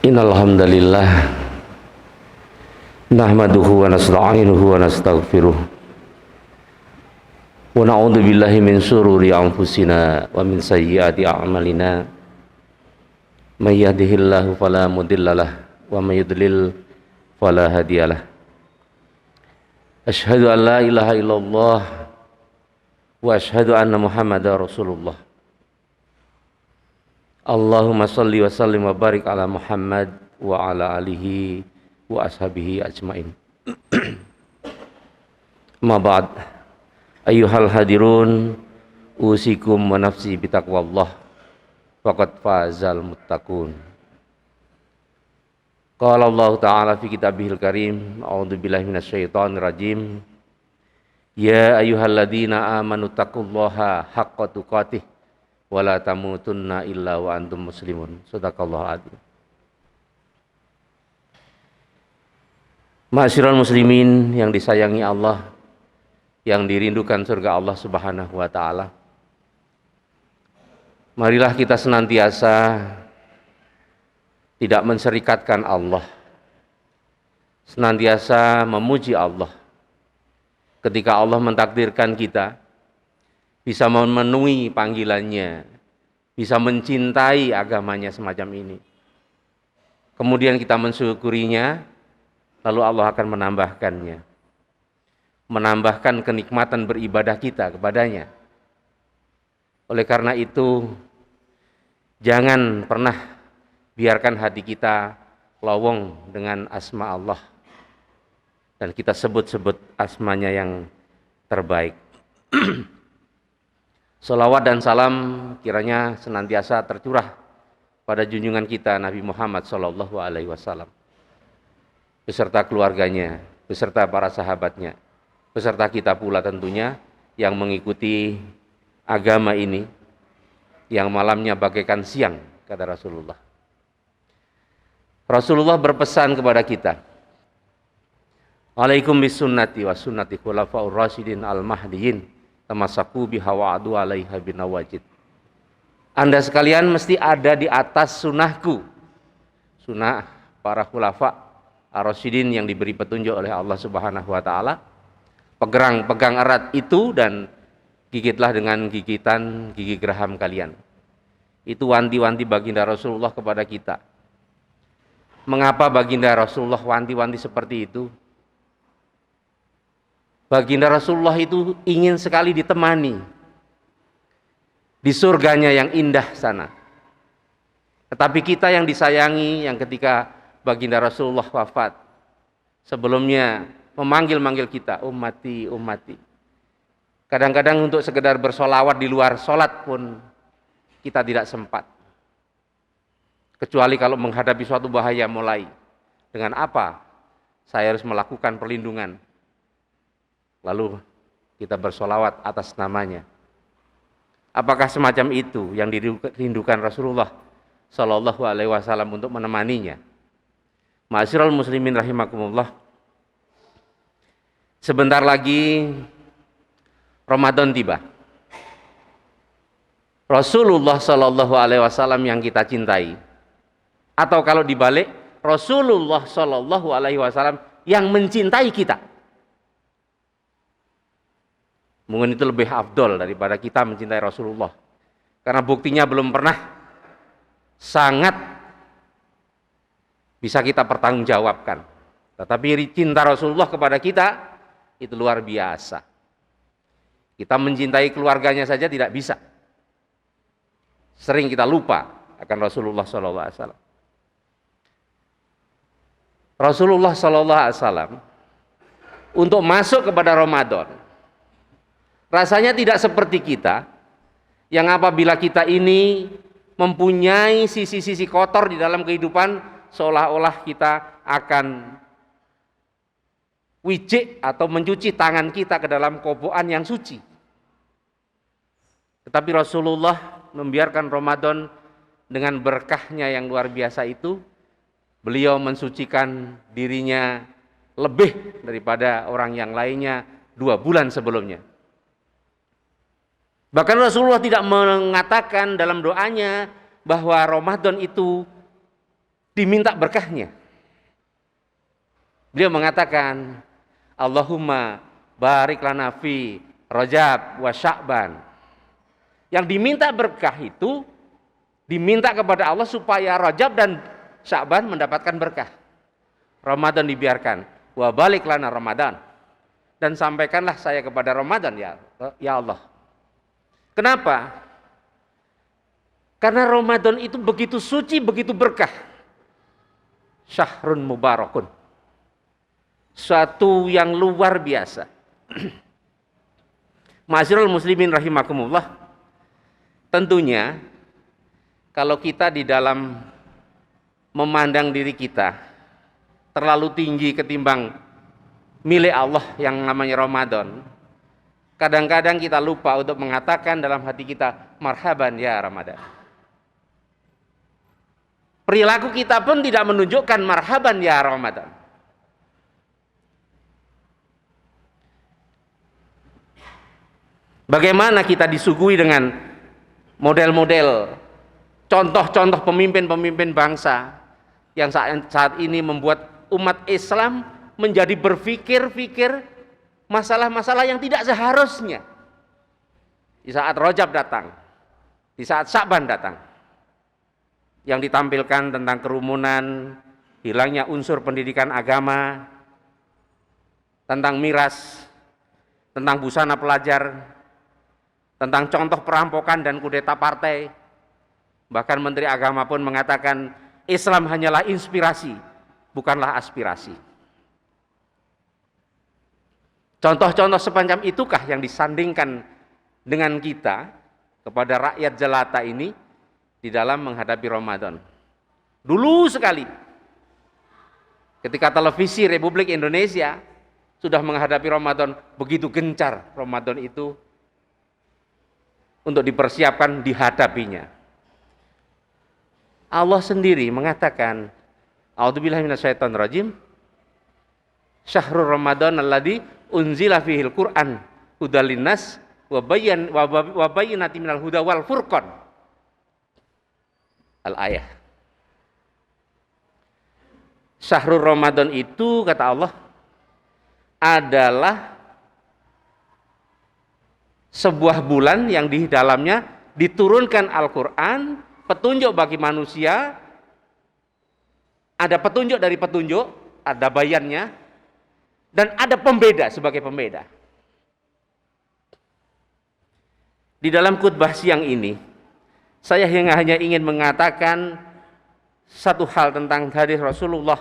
Innal hamdalillah nahmaduhu wa nasta'inuhu wa nastaghfiruh wa na'udzu billahi min shururi anfusina wa min sayyiati a'malina may yahdihillahu fala mudhillalah wa may yudlil fala hadiyalah. Asyhadu an la ilaha illallah wa asyhadu anna Muhammadar Rasulullah. Allahumma salli wa sallim wa barik ala Muhammad wa ala alihi wa ashabihi ajmain. Ma ba'd, ayyuhal hadirun, usikum wa nafsi bitaqwallah faqad fazal muttaqun. Qala Allah Ta'ala fi kitabihil karim, a'udzu billahi minasyaitonir rajim. Ya ayyuhalladzina amanu taqullaha haqqa tuqatih wala tamutunna illa wa antum muslimun. Shadaqallahu adzim. Ma'asyiral muslimin yang disayangi Allah, yang dirindukan surga Allah Subhanahu wa taala. Marilah kita senantiasa tidak menserikatkan Allah, senantiasa memuji Allah ketika Allah mentakdirkan kita bisa memenuhi panggilannya, bisa mencintai agamanya semacam ini. Kemudian kita mensyukurinya, lalu Allah akan menambahkannya, menambahkan kenikmatan beribadah kita kepadanya. Oleh karena itu, jangan pernah biarkan hati kita lowong dengan asma Allah dan kita sebut-sebut asmanya yang terbaik. Salawat dan salam kiranya senantiasa tercurah pada junjungan kita Nabi Muhammad SAW, beserta keluarganya, beserta para sahabatnya, beserta kita pula tentunya yang mengikuti agama ini, yang malamnya bagaikan siang, kata Rasulullah. Rasulullah berpesan kepada kita, alaikum bisunnati wa sunnati khulafaur rasyidin al-mahdiyyin tamassaku biha wa'adu 'alaiha binawajid. Anda sekalian mesti ada di atas sunnahku, sunnah para khulafa ar-rasyidin yang diberi petunjuk oleh Allah Subhanahu wa taala. Pegang erat itu dan gigitlah dengan gigitan gigi geraham kalian. Itu wanti-wanti baginda Rasulullah kepada kita. Mengapa baginda Rasulullah wanti-wanti seperti itu? Baginda Rasulullah itu ingin sekali ditemani di surganya yang indah sana. Tetapi kita yang disayangi, yang ketika baginda Rasulullah wafat, sebelumnya memanggil-manggil kita, ummati, ummati. Kadang-kadang untuk sekedar bersolawat di luar sholat pun kita tidak sempat. Kecuali kalau menghadapi suatu bahaya mulai. Dengan apa saya harus melakukan perlindungan? Lalu kita bersolawat atas namanya. Apakah semacam itu yang dirindukan Rasulullah Shallallahu Alaihi Wasallam untuk menemaninya? Ma'asyiral muslimin rahimakumullah. Sebentar lagi Ramadan tiba. Rasulullah Shallallahu Alaihi Wasallam yang kita cintai, atau kalau dibalik, Rasulullah Shallallahu Alaihi Wasallam yang mencintai kita. Mungkin itu lebih afdol daripada kita mencintai Rasulullah. Karena buktinya belum pernah sangat bisa kita pertanggungjawabkan. Tetapi cinta Rasulullah kepada kita itu luar biasa. Kita mencintai keluarganya saja tidak bisa. Sering kita lupa akan Rasulullah Shallallahu Alaihi Wasallam. Rasulullah Shallallahu Alaihi Wasallam untuk masuk kepada Ramadan rasanya tidak seperti kita yang apabila kita ini mempunyai sisi-sisi kotor di dalam kehidupan, seolah-olah kita akan wijik atau mencuci tangan kita ke dalam kobokan yang suci. Tetapi Rasulullah membiarkan Ramadan dengan berkahnya yang luar biasa itu. Beliau mensucikan dirinya lebih daripada orang yang lainnya 2 bulan sebelumnya. Bahkan Rasulullah tidak mengatakan dalam doanya bahwa Ramadan itu diminta berkahnya. Beliau mengatakan, Allahumma barik lana fi Rajab wa Sya'ban. Yang diminta berkah itu diminta kepada Allah supaya Rajab dan Sya'ban mendapatkan berkah. Ramadan dibiarkan, wa balik lana Ramadan. Dan sampaikanlah saya kepada Ramadan ya Allah. Kenapa? Karena Ramadan itu begitu suci, begitu berkah. Syahrun mubarakun. Suatu yang luar biasa. Ma'asyiral muslimin rahimakumullah. Tentunya kalau kita di dalam memandang diri kita terlalu tinggi ketimbang milik Allah yang namanya Ramadan, kadang-kadang kita lupa untuk mengatakan dalam hati kita, marhaban ya Ramadan. Perilaku kita pun tidak menunjukkan marhaban ya Ramadan. Bagaimana kita disuguhi dengan model-model, contoh-contoh pemimpin-pemimpin bangsa yang saat ini membuat umat Islam menjadi berpikir-pikir masalah-masalah yang tidak seharusnya. Di saat Rajab datang, di saat Sya'ban datang, yang ditampilkan tentang kerumunan, hilangnya unsur pendidikan agama, tentang miras, tentang busana pelajar, tentang contoh perampokan dan kudeta partai. Bahkan Menteri Agama pun mengatakan Islam hanyalah inspirasi, bukanlah aspirasi. Contoh-contoh semacam itukah yang disandingkan dengan kita kepada rakyat jelata ini di dalam menghadapi Ramadan. Dulu sekali, ketika televisi Republik Indonesia sudah menghadapi Ramadan, begitu gencar Ramadan itu untuk dipersiapkan dihadapinya. Allah sendiri mengatakan, A'udzubillahi minasyaitonirrajim, Syahrul Ramadan alladzi unzila fihil Qur'an hudal linnas wa bayyinatin minal huda wal furqan. Al-ayah. Syahrul Ramadan itu, kata Allah, adalah sebuah bulan yang di dalamnya diturunkan Al-Quran, petunjuk bagi manusia, ada petunjuk dari petunjuk, ada bayannya, dan ada pembeda sebagai pembeda. Di dalam khutbah siang ini, saya hanya ingin mengatakan satu hal tentang hadis Rasulullah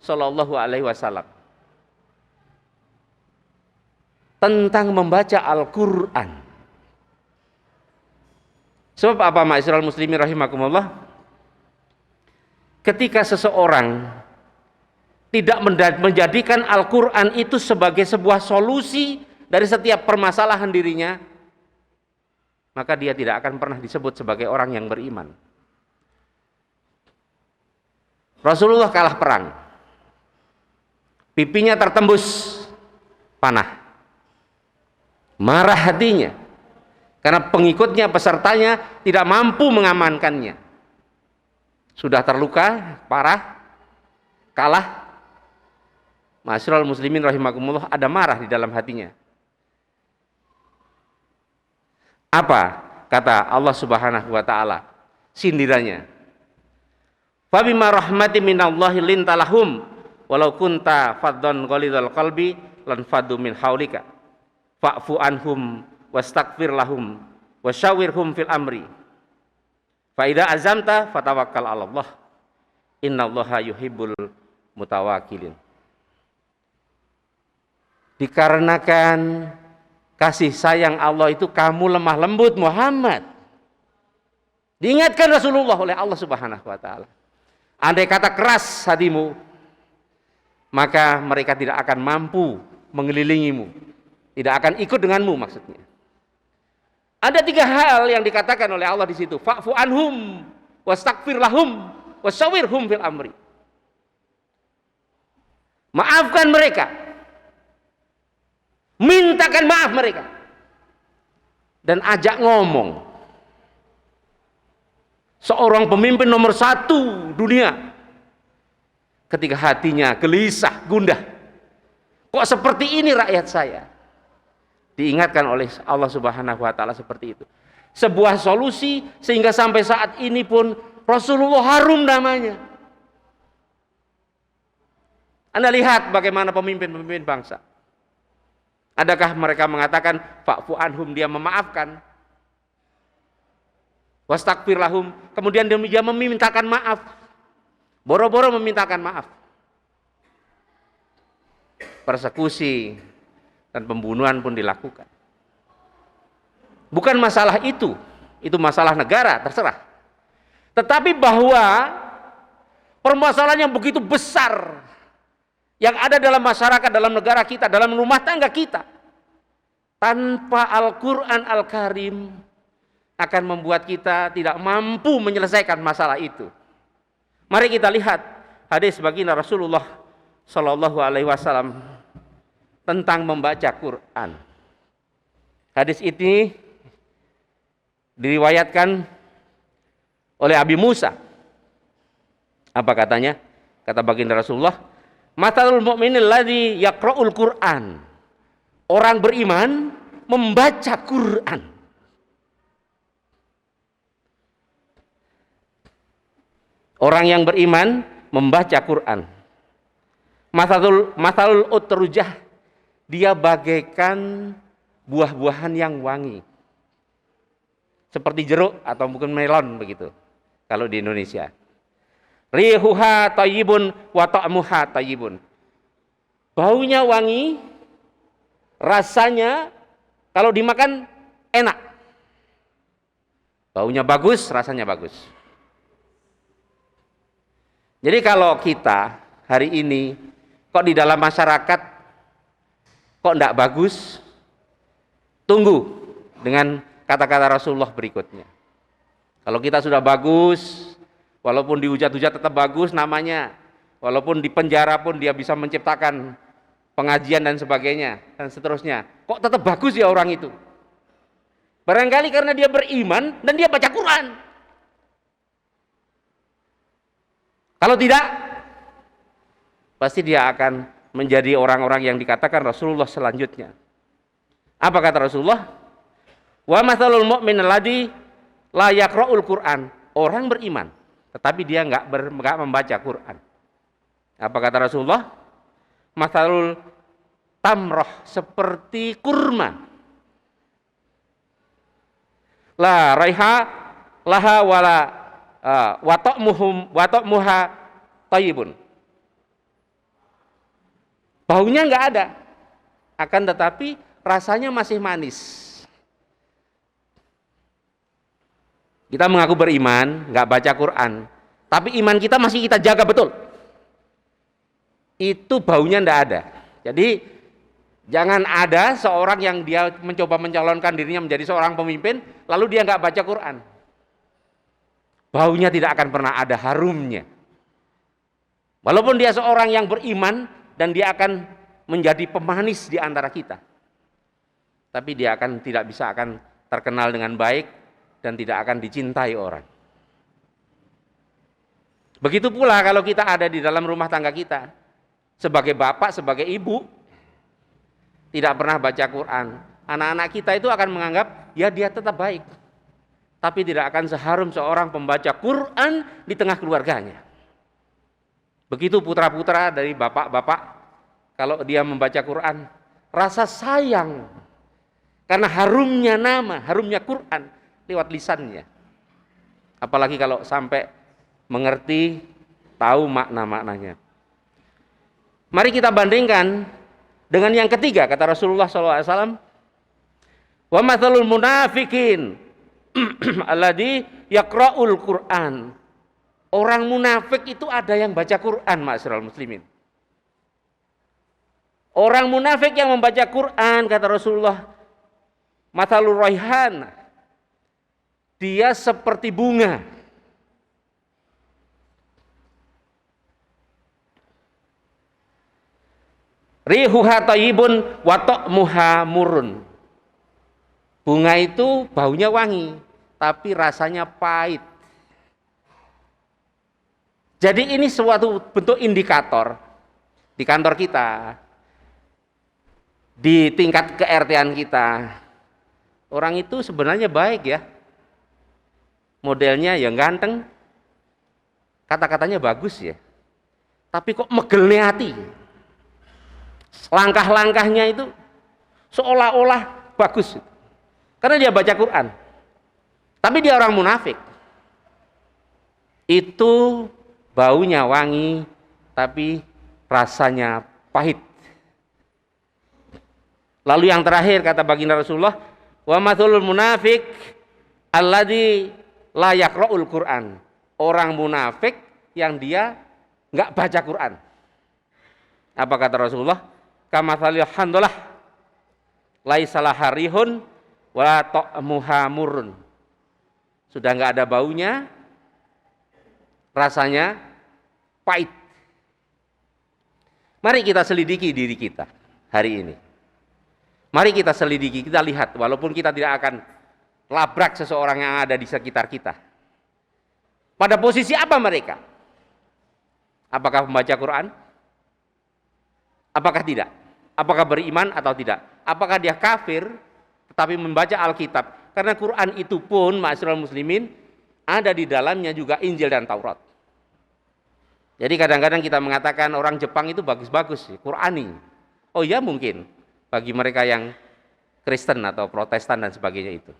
Shallallahu Alaihi Wasallam tentang membaca Al-Quran. Sebab apa, ma'asyiral muslimin rahimakumullah? Ketika seseorang tidak menjadikan Al-Quran itu sebagai sebuah solusi dari setiap permasalahan dirinya, maka dia tidak akan pernah disebut sebagai orang yang beriman. Rasulullah kalah perang, pipinya tertembus panah, marah hatinya karena pengikutnya, pesertanya tidak mampu mengamankannya. Sudah terluka parah, kalah. Ma'asyiral muslimin rahimakumullah, ada marah di dalam hatinya. Apa kata Allah Subhanahu wa taala sindirannya? Fa bima rahmatin minallahi lintalahum walau kunta faddan ghalidhal qalbi lan faddu min haulika fa'fu anhum wastaghfir lahum wasyawirhum fil amri fa idza azamta fatawakkal 'ala Allah innallaha yuhibbul mutawakkilin. Dikarenakan kasih sayang Allah itu kamu lemah lembut Muhammad. Diingatkan Rasulullah oleh Allah Subhanahu wa taala. Andai kata keras hatimu, maka mereka tidak akan mampu mengelilingimu, tidak akan ikut denganmu maksudnya. Ada 3 hal yang dikatakan oleh Allah di situ. Fa'fu anhum wastaghfir lahum wasyawirhum fil amri. Maafkan mereka, mintakan maaf mereka, dan ajak ngomong. Seorang pemimpin nomor 1 dunia ketika hatinya gelisah, gundah. Kok seperti ini rakyat saya? Diingatkan oleh Allah Subhanahu wa taala seperti itu. Sebuah solusi sehingga sampai saat ini pun Rasulullah harum namanya. Anda lihat bagaimana pemimpin-pemimpin bangsa. Adakah mereka mengatakan fa'fu anhum, dia memaafkan? Wastaghfir lahum, kemudian dia memintakan maaf. Boro-boro memintakan maaf. Persekusi dan pembunuhan pun dilakukan. Bukan masalah itu masalah negara, terserah. Tetapi bahwa permasalahan yang begitu besar yang ada dalam masyarakat, dalam negara kita, dalam rumah tangga kita, tanpa Al-Quran Al-Karim akan membuat kita tidak mampu menyelesaikan masalah itu. Mari kita lihat hadis baginda Rasulullah Shallallahu Alaihi Wasallam tentang membaca Quran. Hadis ini diriwayatkan oleh Abi Musa. Apa katanya? Kata baginda Rasulullah, "Matalul mu'minil ladzi yaqra'ul Qur'an." Orang beriman membaca Quran. Orang yang beriman membaca Quran. Matalul utrujah, dia bagaikan buah-buahan yang wangi. Seperti jeruk atau mungkin melon begitu kalau di Indonesia. Rihuha thayyibun wa ta'muha thayyibun. Baunya wangi, rasanya kalau dimakan enak. Baunya bagus, rasanya bagus. Jadi kalau kita hari ini kok di dalam masyarakat kok enggak bagus, tunggu dengan kata-kata Rasulullah berikutnya. Kalau kita sudah bagus, walaupun dihujat-hujat tetap bagus namanya, walaupun di penjara pun dia bisa menciptakan pengajian dan sebagainya dan seterusnya, kok tetap bagus ya orang itu? Barangkali karena dia beriman dan dia baca Quran. Kalau tidak, pasti dia akan menjadi orang-orang yang dikatakan Rasulullah selanjutnya. Apa kata Rasulullah? Wa mathalul mu'min alladzi la yaqra'ul Qur'an. Orang beriman, tetapi dia enggak membaca Quran. Apa kata Rasulullah? Mathalul tamroh, seperti kurma. La raiha laha wala wa ta'muha thayyibun. Baunya enggak ada, akan tetapi rasanya masih manis. Kita mengaku beriman, nggak baca Quran, tapi iman kita masih kita jaga betul. Itu baunya nggak ada. Jadi jangan ada seorang yang dia mencoba mencalonkan dirinya menjadi seorang pemimpin, lalu dia nggak baca Quran. Baunya tidak akan pernah ada harumnya. Walaupun dia seorang yang beriman dan dia akan menjadi pemanis di antara kita, tapi dia akan tidak bisa akan terkenal dengan baik dan tidak akan dicintai orang. Begitu pula kalau kita ada di dalam rumah tangga kita, sebagai bapak, sebagai ibu, tidak pernah baca Quran, anak-anak kita itu akan menganggap, ya dia tetap baik, tapi tidak akan seharum seorang pembaca Quran di tengah keluarganya. Begitu putra-putra dari bapak-bapak, kalau dia membaca Quran, rasa sayang, karena harumnya nama, harumnya Quran, lewat lisannya. Apalagi kalau sampai mengerti, tahu makna-maknanya. Mari kita bandingkan dengan yang ketiga, kata Rasulullah SAW, wa mathalul munafikin alladzi yaqra'ul Qur'an. Orang munafik itu ada yang baca Quran, ma'asyiral muslimin. Orang munafik yang membaca Quran, kata Rasulullah, mathalur raihan, dia seperti bunga. Rihuha thayyibun wa ta'muha murun. Bunga itu baunya wangi, tapi rasanya pahit. Jadi ini suatu bentuk indikator di kantor kita, di tingkat ke-RT-an kita. Orang itu sebenarnya baik ya, modelnya yang ganteng, kata-katanya bagus ya, tapi kok megelnya hati. Langkah-langkahnya itu seolah-olah bagus, karena dia baca Quran, tapi dia orang munafik. Itu baunya wangi, tapi rasanya pahit. Lalu yang terakhir kata baginda Rasulullah, wa matsulul munafik alladzi la yaqra'ul Qur'an. Orang munafik yang dia enggak baca Quran. Apa kata Rasulullah? Kamatsalil handalah laisa laharihun wa ta'muha murrun. Sudah enggak ada baunya, rasanya pahit. Mari kita selidiki diri kita hari ini. Mari kita selidiki, kita lihat, walaupun kita tidak akan labrak seseorang yang ada di sekitar kita. Pada posisi apa mereka? Apakah membaca Quran? Apakah tidak? Apakah beriman atau tidak? Apakah dia kafir tetapi membaca Alkitab? Karena Quran itu pun, ma'asyiral muslimin, ada di dalamnya juga Injil dan Taurat. Jadi kadang-kadang kita mengatakan orang Jepang itu bagus-bagus, Qurani. Oh ya mungkin, bagi mereka yang Kristen atau Protestan dan sebagainya itu.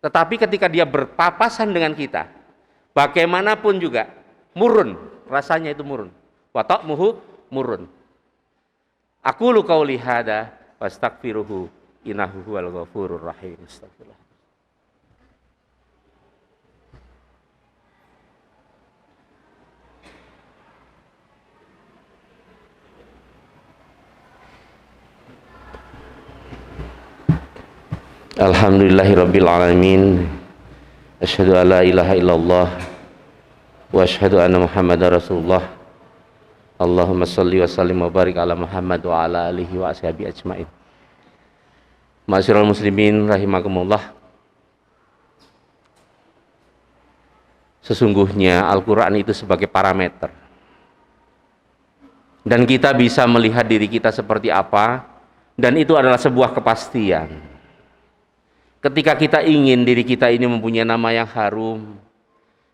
Tetapi ketika dia berpapasan dengan kita, bagaimanapun juga murun, rasanya itu murun. Wa ta'muhu murun. Aqulu qauli hada wastaghfiruhu innahu huwal ghafurur rahim. Astagfirullah. Alhamdulillahirabbil alamin. Asyhadu an la ilaha illallah wa asyhadu anna Muhammadar Rasulullah. Allahumma shalli wa sallim wa barik ala Muhammad wa ala alihi wa ashabihi ajmain. Ma'asyiral muslimin rahimakumullah. Sesungguhnya Al-Qur'an itu sebagai parameter. Dan kita bisa melihat diri kita seperti apa, dan itu adalah sebuah kepastian. Ketika kita ingin diri kita ini mempunyai nama yang harum,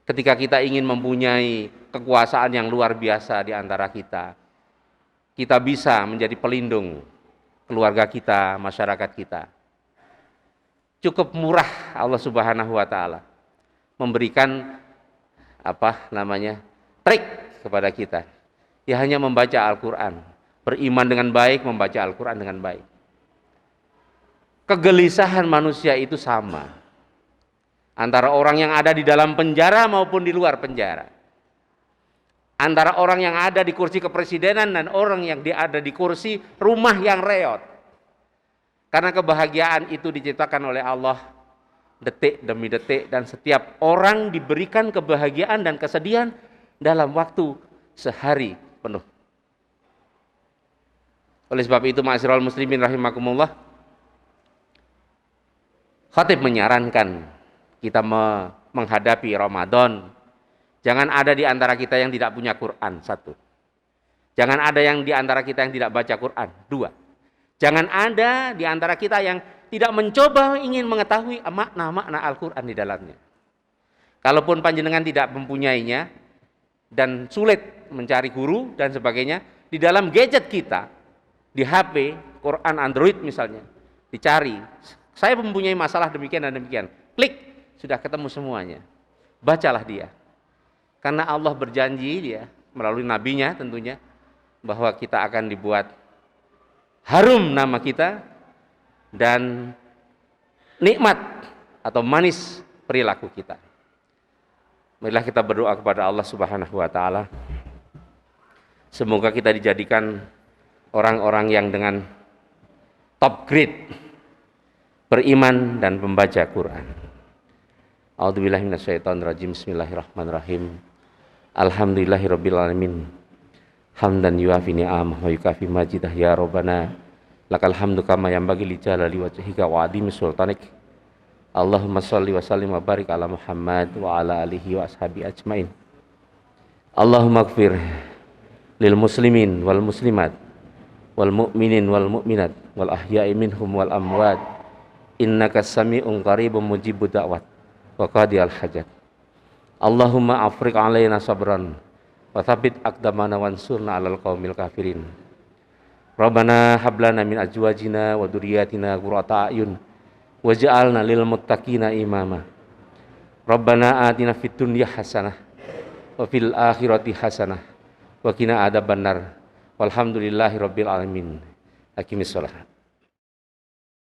ketika kita ingin mempunyai kekuasaan yang luar biasa di antara kita, kita bisa menjadi pelindung keluarga kita, masyarakat kita. Cukup murah Allah Subhanahu wa taala memberikan trik kepada kita. Ya hanya membaca Al-Qur'an, beriman dengan baik, membaca Al-Qur'an dengan baik. Kegelisahan manusia itu sama antara orang yang ada di dalam penjara maupun di luar penjara, antara orang yang ada di kursi kepresidenan dan orang yang ada di kursi rumah yang reot. Karena kebahagiaan itu diciptakan oleh Allah detik demi detik, dan setiap orang diberikan kebahagiaan dan kesedihan dalam waktu sehari penuh. Oleh sebab itu, ma'asyiral muslimin rahimakumullah, khatib menyarankan kita menghadapi Ramadan, jangan ada di antara kita yang tidak punya Quran, satu. Jangan ada yang di antara kita yang tidak baca Quran, dua. Jangan ada di antara kita yang tidak mencoba ingin mengetahui makna-makna Al-Quran di dalamnya. Kalaupun panjenengan tidak mempunyainya dan sulit mencari guru dan sebagainya, di dalam gadget kita, di HP, Quran Android misalnya, dicari. Saya mempunyai masalah demikian dan demikian. Klik, sudah ketemu semuanya. Bacalah dia. Karena Allah berjanji dia melalui nabinya tentunya bahwa kita akan dibuat harum nama kita dan nikmat atau manis perilaku kita. Marilah kita berdoa kepada Allah Subhanahu wa taala. Semoga kita dijadikan orang-orang yang dengan top grade beriman dan membaca Quran. A'udzubillahi minasyaitonirrajim. Bismillahirrahmanirrahim. Alhamdulillahirabbil alamin. Hamdan yuafi ni'amah wa yukafi majidah ya Rabbana Lakal hamdu kama yanbaghi li jalali wajhika wa adimi sultanik. Allahumma shalli wa sallim wa barik ala Muhammad wa ala alihi wa ashabi ajmain. Allahumma ighfir lil muslimin wal muslimat wal mu'minin wal mu'minat wal ahya'i minhum wal amwat innaka sami'un qaribun mujibud da'wat wa qadiyal hajat. Allahumma afriq alaina sabran wa thabbit aqdamana wansurna 'alal qaumil kafirin. Rabbana hab lana min azwajina wa dzurriyyatina qurrata a'yun waj'alna lil muttaqina imama. Rabbana atina fid dunya hasanah wa fil akhirati hasanah wa qina adzabannar. Walhamdulillahi rabbil alamin. Aqimissalah.